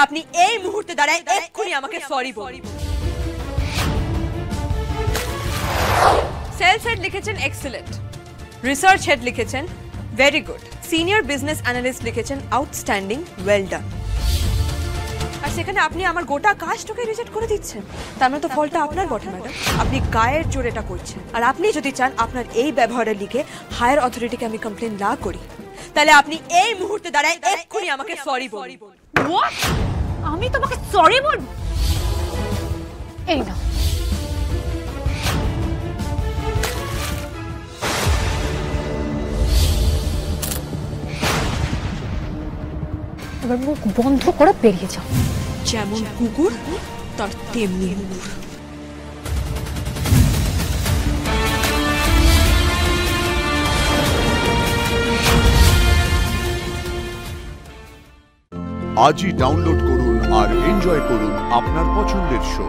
আপনি এই মুহূর্তে দাঁড়ায় এক্ষুনি আমাকে সরি বলুন। সেলস হেড লিখেছেন এক্সেলেন্ট, রিসার্চ হেড লিখেছেন very good, senior business analyst লিখেছেন আউটস্ট্যান্ডিং, ওয়েল ডান। আর সেখানে আপনি আমার গোটা কাজটাকে রিজেক্ট করে দিচ্ছেন। তার মানে তো ফলটা আপনার বটে ম্যাডাম, আপনি গায়ের জোরে এটা করছেন। আর আপনি যদি চান আপনার এই ব্যবহারের লিখে হায়ার অথরিটিকে আমি কমপ্লেন না করি, তাহলে আপনি এই মুহূর্তে দাঁড়ায় এক্ষুনি আমাকে সরি বলুন। হোয়াট? আমি তোমাকে সরি বলবো? এই না, এবার মুখ বন্ধ করে বেরিয়ে যাও। যেমন কুকুর তার তেমনি কুকুর। আজই ডাউনলোড করুন আর এনজয় করুন আপনার পছন্দের শো।